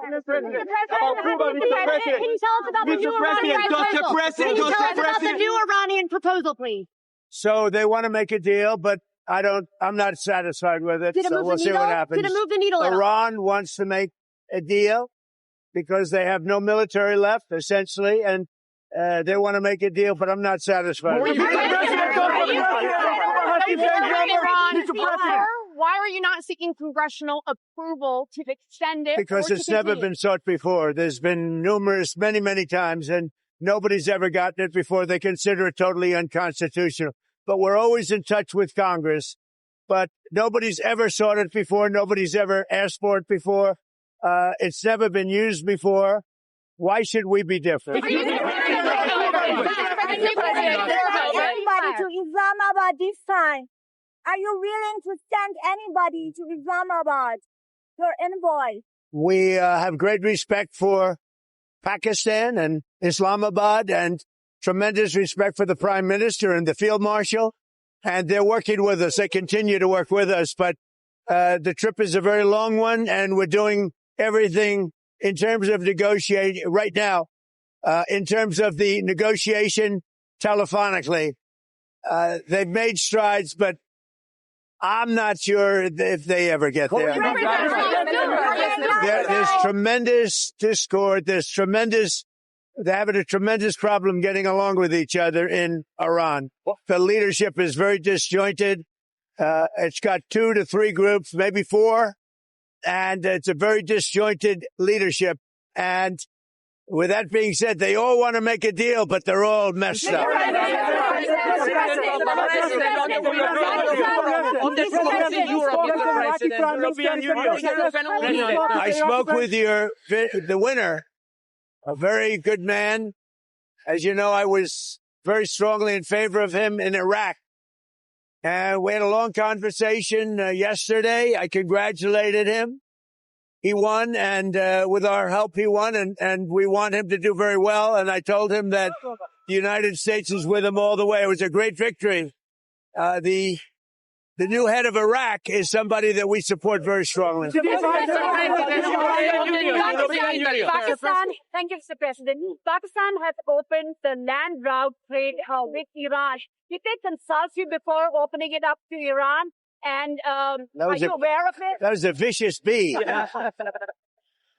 tell us about the new Iranian proposal? Can you tell us about the new Iranian proposal, please? So they want to make a deal, but I'm not satisfied with it. So we'll see what happens. Did it move the needle at all? Iran wants to make a deal because they have no military left, essentially, and they want to make a deal, but I'm not satisfied. Why are you not seeking congressional approval to extend it? Because it's never been sought before. There's been many, many times, and nobody's ever gotten it before. They consider it totally unconstitutional. But we're always in touch with Congress. But nobody's ever sought it before. Nobody's ever asked for it before. It's never been used before. Why should we be different? Anybody to Islamabad this time? Are you willing to send anybody to Islamabad, your envoy? We have great respect for Pakistan and Islamabad and tremendous respect for the Prime Minister and the Field Marshal. And they're working with us. They continue to work with us. But the trip is a very long one, and we're doing everything in terms of negotiating right now, in terms of the negotiation telephonically. They've made strides, but I'm not sure if they ever get there. There's tremendous discord. They're having a tremendous problem getting along with each other in Iran. The leadership is very disjointed. It's got 2 to 3 groups, maybe 4. And it's a very disjointed leadership. And with that being said, they all want to make a deal, but they're all messed up. I spoke with the winner, a very good man. As you know, I was very strongly in favor of him in Iraq. And we had a long conversation yesterday. I congratulated him. He won, and with our help, he won, and we want him to do very well. And I told him that the United States is with him all the way. It was a great victory. The new head of Iraq is somebody that we support very strongly. Pakistan, thank you, Mr. President. Pakistan has opened the land route trade with Iran. Did they consult you before opening it up to Iran? And are you aware of it? That was a vicious bee.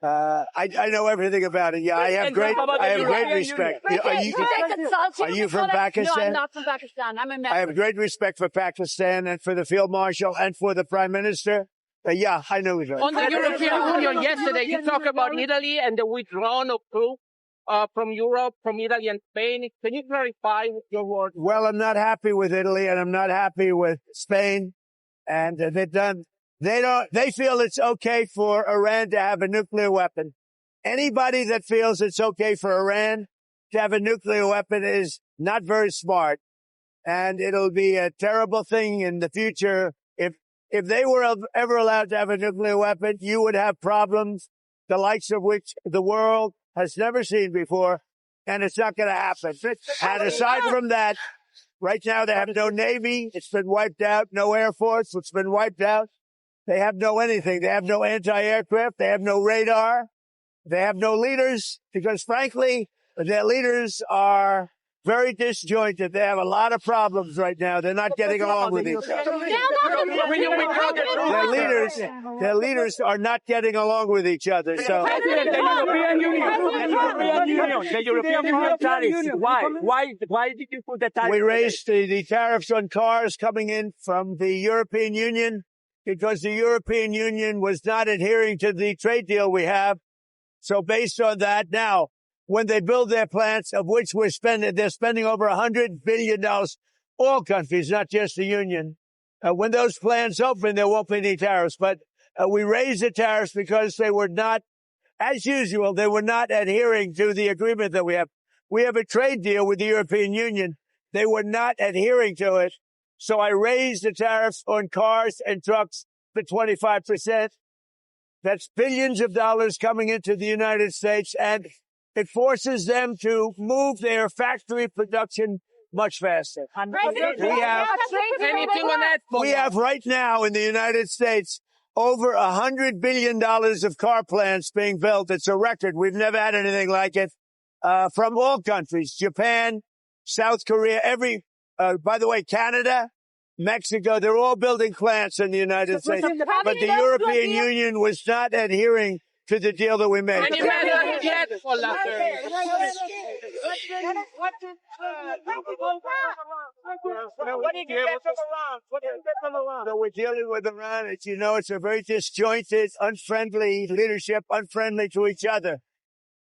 I know everything about it. Yeah, I have great respect. Are you from Pakistan? No, I'm not from Pakistan. I'm American. I have great respect for Pakistan and for the Field Marshal and for the Prime Minister. Yeah, I know it. On the European Union yesterday, you talked about Italy and the withdrawal of troops from Europe, from Italy and Spain. Can you clarify your words? Well, I'm not happy with Italy and I'm not happy with Spain. And they feel it's okay for Iran to have a nuclear weapon. Anybody that feels it's okay for Iran to have a nuclear weapon is not very smart. And it'll be a terrible thing in the future. If they were ever allowed to have a nuclear weapon, you would have problems, the likes of which the world has never seen before. And it's not going to happen. And aside from that, right now they have no Navy. It's been wiped out. No Air Force. It's been wiped out. They have no anything. They have no anti-aircraft. They have no radar. They have no leaders because, frankly, their leaders are very disjointed. They have a lot of problems right now. They're not getting along with each other. Their leaders are not getting along with each other. So the European Union tariffs. Why did you put the tariffs? We raised the tariffs on cars coming in from the European Union because the European Union was not adhering to the trade deal we have. So based on that, now, when they build their plants, of which they're spending over $100 billion, all countries, not just the Union. When those plants open, there won't be any tariffs. But we raised the tariffs because they were not, as usual, they were not adhering to the agreement that we have. We have a trade deal with the European Union. They were not adhering to it. So I raised the tariffs on cars and trucks for 25%. That's billions of dollars coming into the United States, and it forces them to move their factory production much faster. We have right now in the United States over $100 billion of car plants being built. It's a record. We've never had anything like it. From all countries, Japan, South Korea, by the way, Canada, Mexico, they're all building plants in the United States. But the European Union was not adhering to the deal that we made. What did you get from Iran? So we're dealing with Iran. As you know, it's a very disjointed, unfriendly leadership, unfriendly to each other.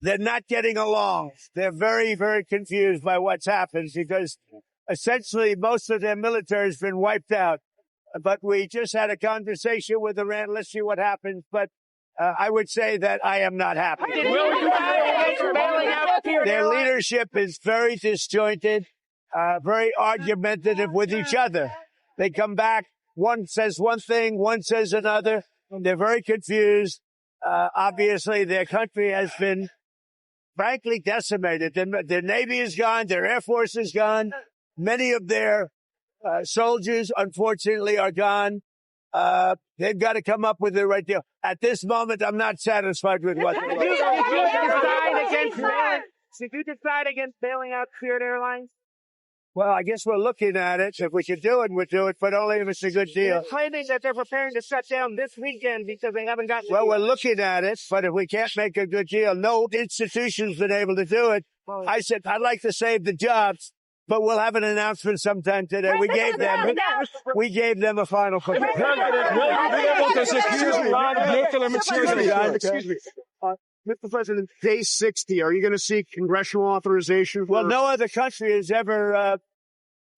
They're not getting along. They're very, very confused by what's happened because essentially most of their military has been wiped out. But we just had a conversation with Iran. Let's see what happens. But I would say that I am not happy. Their leadership is very disjointed, very argumentative with each other. They come back. One says one thing, one says another. They're very confused. Obviously, their country has been, frankly, decimated. Their Navy is gone. Their Air Force is gone. Many of their soldiers, unfortunately, are gone. They've got to come up with the right deal. At this moment, I'm not satisfied with what they're doing. Did you decide against bailing out Spirit Airlines? Well, I guess we're looking at it. If we could do it, we'll do it, but only if it's a good deal. They're claiming that they're preparing to shut down this weekend because they haven't gotten. Well, we're looking at it, but if we can't make a good deal, no institution's been able to do it. I said, I'd like to save the jobs, but we'll have an announcement sometime today. We gave them a final commitment. Excuse me. Mr. President, day 60, are you going to seek congressional authorization? Well, no other country has ever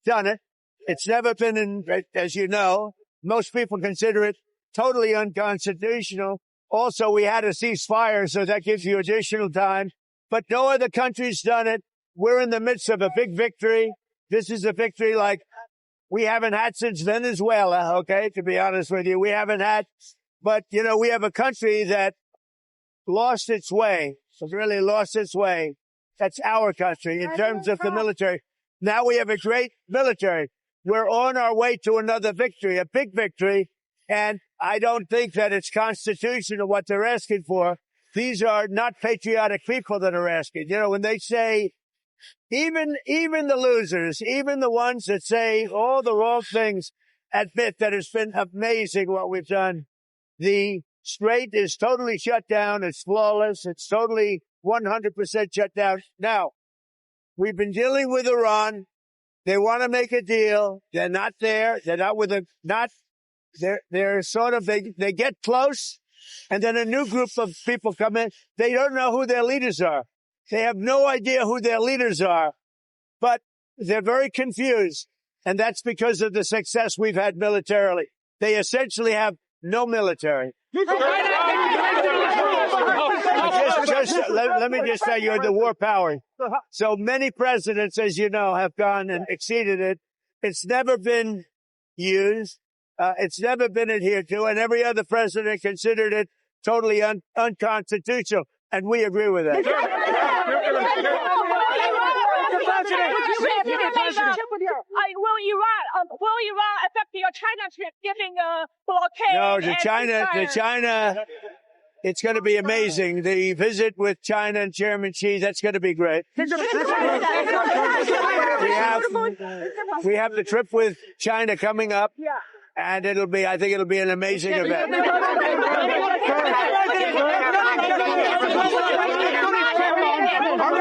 done it. It's never been as you know, most people consider it totally unconstitutional. Also, we had a ceasefire, so that gives you additional time. But no other country's done it. We're in the midst of a big victory. This is a victory like we haven't had since Venezuela, okay, to be honest with you. We haven't had, but, you know, we have a country that lost its way, really lost its way. That's our country in terms of the military. Now we have a great military. We're on our way to another victory, a big victory. And I don't think that it's constitutional what they're asking for. These are not patriotic people that are asking. You know, when they say, even the losers, even the ones that say all the wrong things, admit that it's been amazing what we've done. The Strait is totally shut down. It's flawless. It's totally 100% shut down. Now, we've been dealing with Iran. They want to make a deal. They're not there. They're not with they're sort of, they get close. And then a new group of people come in. They don't know who their leaders are. They have no idea who their leaders are, but they're very confused. And that's because of the success we've had militarily. They essentially have no military. Let me just tell you, the war power. So many presidents, as you know, have gone and exceeded it. It's never been used. It's never been adhered to, and every other president considered it totally unconstitutional, and we agree with that. Will Iran affect your China trip, giving a blockade? No, the China, it's going to be amazing. The visit with China and Chairman Xi, that's going to be great. We have the trip with China coming up. And I think it'll be an amazing event.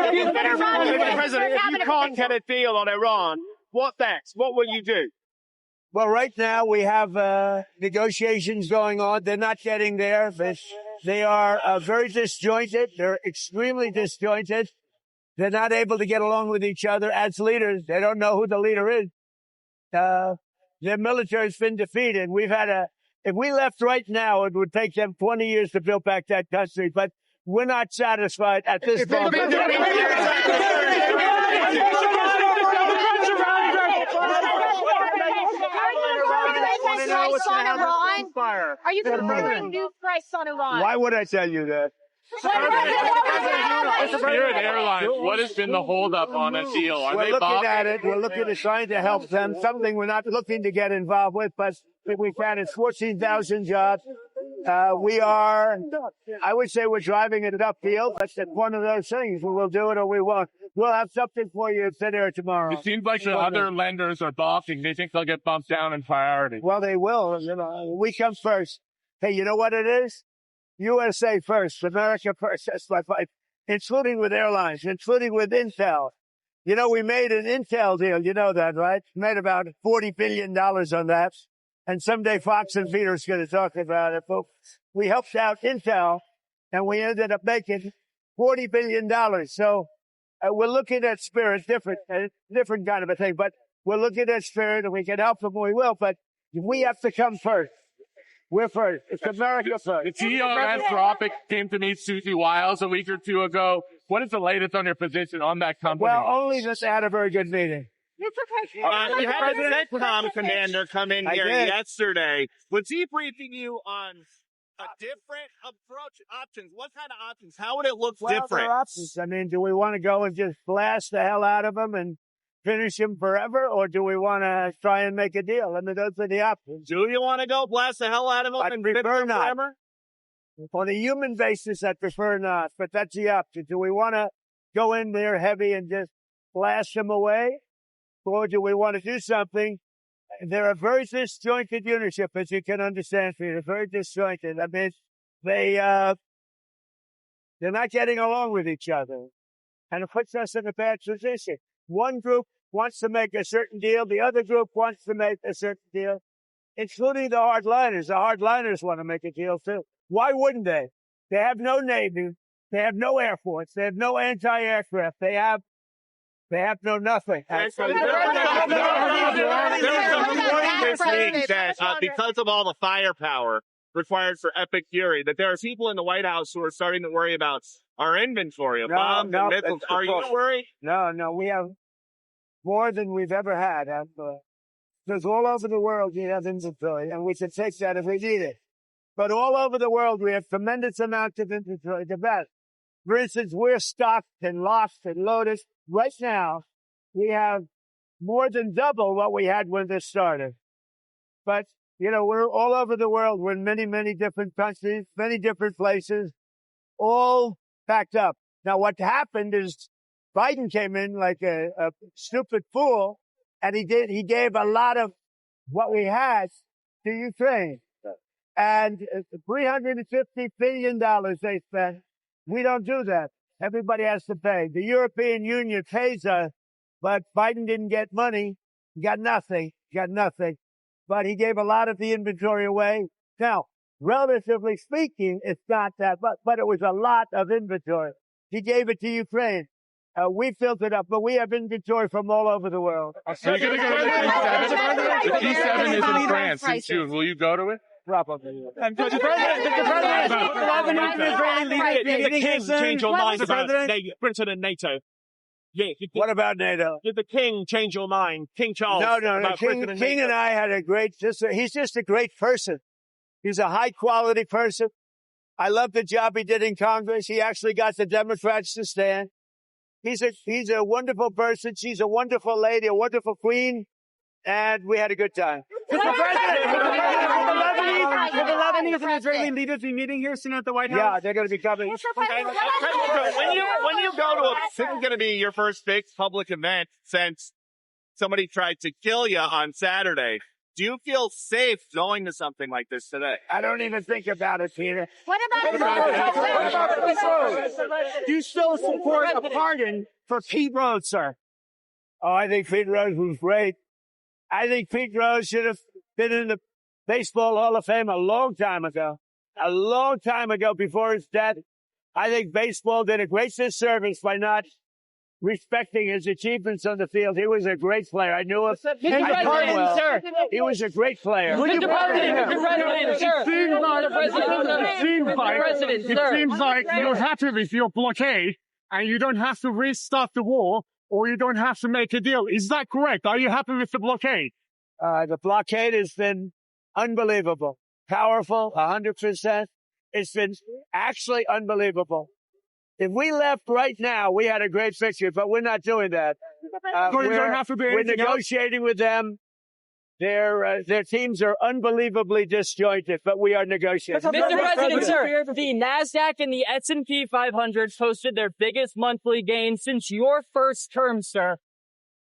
Mr. President, if you can't get a deal on Iran, what next? What will you do? Well, right now we have negotiations going on. They're not getting there. They are very disjointed. They're extremely disjointed. They're not able to get along with each other as leaders. They don't know who the leader is. Their military's been defeated. If we left right now, it would take them 20 years to build back that country, but we're not satisfied at this point. Are you considering new price on Iran? Why would I tell you that? Spirit Airlines, what has been the holdup on a deal? We're looking at it. We're looking at trying to help them. Something we're not looking to get involved with, but if we can, it's 14,000 jobs. We are, I would say we're driving it upfield. That's one of those things. We'll do it or we won't. We'll have something for you today tomorrow. It seems like the other lenders are balking. They think they'll get bumped down in priority. Well, they will. We come first. Hey, you know what it is? USA first, America first. That's my fight. Including with airlines, including with Intel. You know, we made an Intel deal. You know that, right? Made about $40 billion on that. And someday Fox and Peter's going to talk about it. But we helped out Intel, and we ended up making $40 billion. So we're looking at Spirit, different kind of a thing. But we're looking at Spirit, and we can help them, we will. But we have to come first. We're first. It's America first. The CEO of Anthropic came to meet Susie Wiles a week or two ago. What is the latest on your position on that company? Well, only that they had a very good meeting. You had a CENTCOM commander come in here yesterday. Was he briefing you on a different approach, options? What kind of options? How would it look different? There are options. I mean, do we want to go and just blast the hell out of them and finish them forever, or do we want to try and make a deal? I mean, those are the options. Do you want to go blast the hell out of them and prefer not. Forever? On a human basis, I prefer not, but that's the option. Do we want to go in there heavy and just blast them away? Or do we want to do something? They're a very disjointed unitship, as you can understand, Peter. Very disjointed. I mean, they're not getting along with each other. And it puts us in a bad position. One group wants to make a certain deal. The other group wants to make a certain deal, including the hardliners. The hardliners want to make a deal, too. Why wouldn't they? They have no Navy. They have no Air Force. They have no anti-aircraft. They have no nothing. There was some reporting this week that because of all the firepower required for Epic Fury, that there are people in the White House who are starting to worry about our inventory of bombs and missiles. Are you worried? No, we have more than we've ever had. Because all over the world we have inventory, and we can take that if we need it. But all over the world we have tremendous amounts of inventory to bet. For instance, we're stocked and locked and loaded. Right now, we have more than double what we had when this started. But, you know, we're all over the world. We're in many, many different countries, many different places, all packed up. Now, what happened is Biden came in like a stupid fool, and he gave a lot of what we had to Ukraine. And $350 billion they spent. We don't do that. Everybody has to pay. The European Union pays us, but Biden didn't get money. He got nothing. But he gave a lot of the inventory away. Now, relatively speaking, it's not that, but it was a lot of inventory. He gave it to Ukraine. We filled it up, but we have inventory from all over the world. So you're going to go to the G7? The G7 is in France in June. Will you go to it? Probably. And the king change your mind about Britain and NATO. Yeah. What about NATO? Did the king change your mind? King Charles. No. King and I had he's just a great person. He's a high quality person. I love the job he did in Congress. He actually got the Democrats to stand. He's a wonderful person. She's a wonderful lady, a wonderful queen. And we had a good time. Mr. President, will the Lebanese and Israeli leaders be meeting here soon at the White House? Yeah, they're going to be coming. When you go to this is going to be your first big public event since somebody tried to kill you on Saturday. Do you feel safe going to something like this today? I don't even think about it, Peter. What about Do you still support a pardon for Pete Rose, sir? Oh, I think Pete Rose was great. I think Pete Rose should have been in the Baseball Hall of Fame a long time ago before his death. I think baseball did a great disservice by not respecting his achievements on the field. He was a great player. I knew him. Sir. He was a great player. It seems like you're happy with your blockade and you don't have to restart the war or you don't have to make a deal. Is that correct? Are you happy with the blockade? The blockade has been unbelievable. Powerful, 100%. It's been actually unbelievable. If we left right now, we had a great picture, but we're not doing that. We're negotiating with them. Their teams are unbelievably disjointed, but we are negotiating. Mr. President, sir, the NASDAQ and the S&P 500 posted their biggest monthly gain since your first term, sir.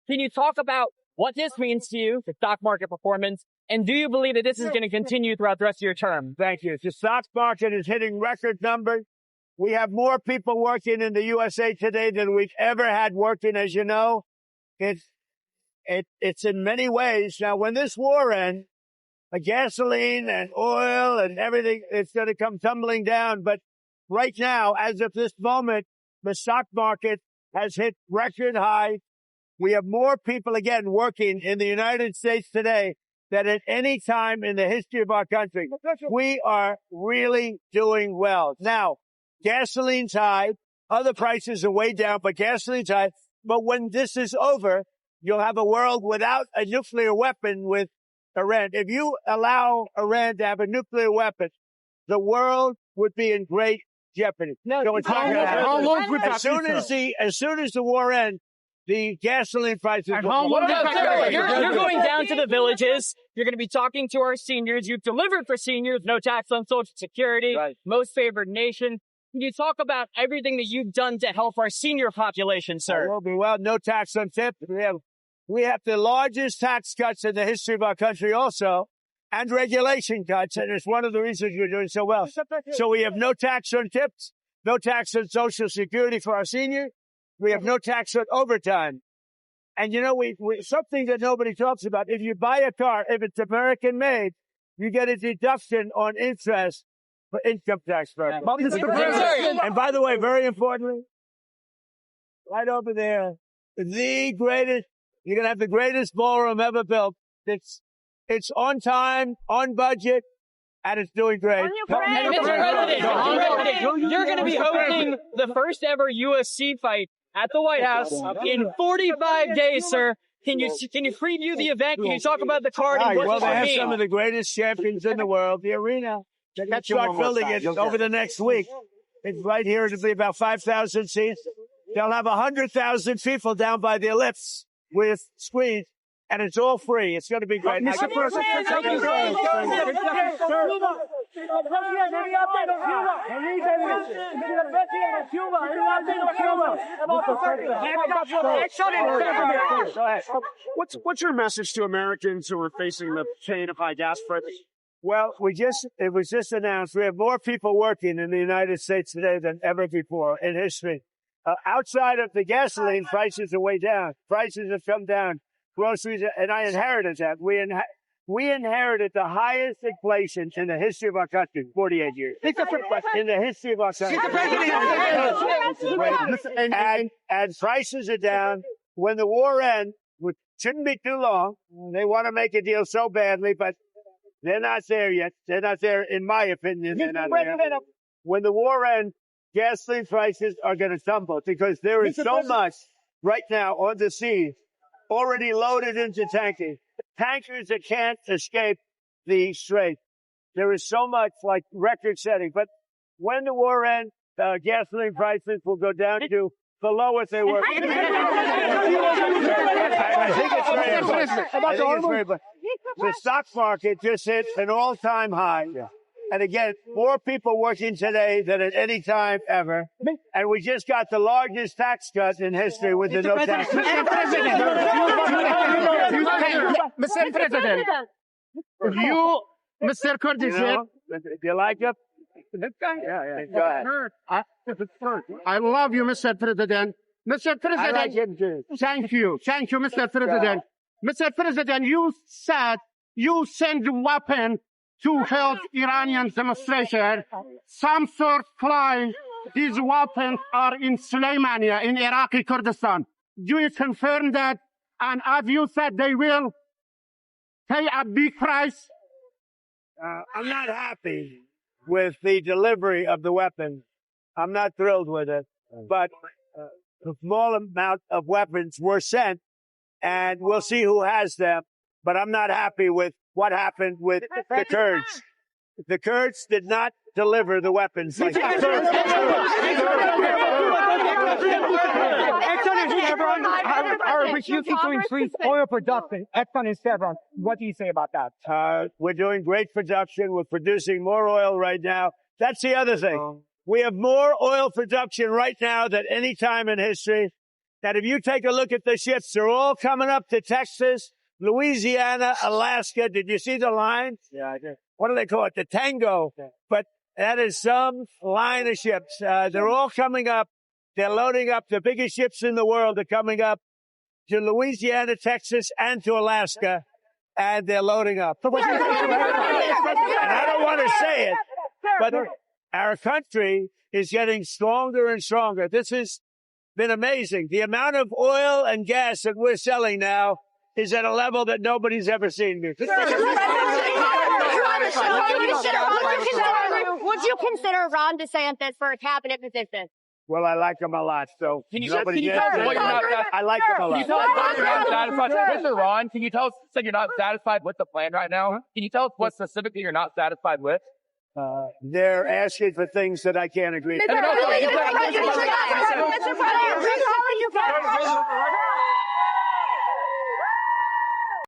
Can you talk about what this means to you, the stock market performance, and do you believe that this is going to continue throughout the rest of your term? Thank you. The stock market is hitting record numbers. We have more people working in the USA today than we've ever had working, as you know. It's in many ways. Now, when this war ends, the gasoline and oil and everything, it's going to come tumbling down. But right now, as of this moment, the stock market has hit record high. We have more people, again, working in the United States today than at any time in the history of our country. We are really doing well. Now, gasoline's high. Other prices are way down, but gasoline's high. But when this is over, you'll have a world without a nuclear weapon with Iran. If you allow Iran to have a nuclear weapon, the world would be in great jeopardy. How long would that be? As soon as the war ends, the gasoline prices You're going down to the villages. You're going to be talking to our seniors. You've delivered for seniors, no tax on Social Security, most favored nation. Can you talk about everything that you've done to help our senior population, sir? Well, no tax on tips. We have the largest tax cuts in the history of our country also, and regulation cuts, and it's one of the reasons we're doing so well. So we have no tax on tips, no tax on Social Security for our seniors. We have no tax on overtime. And you know, we something that nobody talks about. If you buy a car, if it's American made, you get a deduction on interest for income tax purposes. And by the way, very importantly, right over there, you're going to have the greatest ballroom ever built. It's on time, on budget, and it's doing great. Mr. President, you're going to be hosting the first ever UFC fight at the White House in 45 days, sir. Can you preview the event? Can you talk about the card and what they have some of the greatest champions in the world. The arena, they're going to start building it over the next week. It's right here. It'll be about 5,000 seats. They'll have 100,000 people down by the ellipse with screens, and it's all free. It's going to be great. Mr. President, thank you. What's your message to Americans who are facing the pain of high gas prices? Well, it was just announced we have more people working in the United States today than ever before in history. Outside of the gasoline, prices are way down. Prices have come down. Groceries, and I inherited that. We inherited the highest inflation in the history of our country, 48 years. In the history of our country. And prices are down. When the war ends, which shouldn't be too long, they want to make a deal so badly, but they're not there yet. They're not there, in my opinion. They're not there. When the war ends, gasoline prices are going to tumble because there is so much right now on the sea already loaded into tankers that can't escape the strait. There is so much, like record setting. But when the war ends, gasoline prices will go down to below what they were. I think it's very important. The stock market just hit an all-time high. Yeah. And again, more people working today than at any time ever. And we just got the largest tax cut in history with the no tax. Mr. President, Mr. Curtis, do you like it? Yeah. Go ahead. I love you, Mr. President. Mr. President, I like him too. Thank you, Mr. President. Mr. President, you said you send weapon to help Iranian demonstration. Some source claim these weapons are in Suleimania, in Iraqi Kurdistan. Do you confirm that? And as you said, they will pay a big price? I'm not happy with the delivery of the weapons. I'm not thrilled with it. But a small amount of weapons were sent, and we'll see who has them. But I'm not happy with what happened with the Kurds. The Kurds did not deliver the weapons. Like Are we refusing to increase oil production, Exxon and Chevron. What do you say about that? We're doing great production. We're producing more oil right now. That's the other thing. We have more oil production right now than any time in history. That if you take a look at the ships, they're all coming up to Texas, Louisiana, Alaska. Did you see the line? Yeah, I did. What do they call it? The Tango. But that is some line of ships. They're all coming up. They're loading up. The biggest ships in the world are coming up to Louisiana, Texas, and to Alaska. And they're loading up. And I don't want to say it, but our country is getting stronger and stronger. This has been amazing. The amount of oil and gas that we're selling now is at a level that nobody's ever seen before. Would you consider Ron DeSantis for a cabinet position? Well, I like him a lot, so Can you tell us what you're not I like him a lot. Can you tell us what you're not satisfied with? Mr. Ron, can you tell us that you're not satisfied with the plan right now? Can you tell us what specifically you're not satisfied with? They're asking for things that I can't agree to.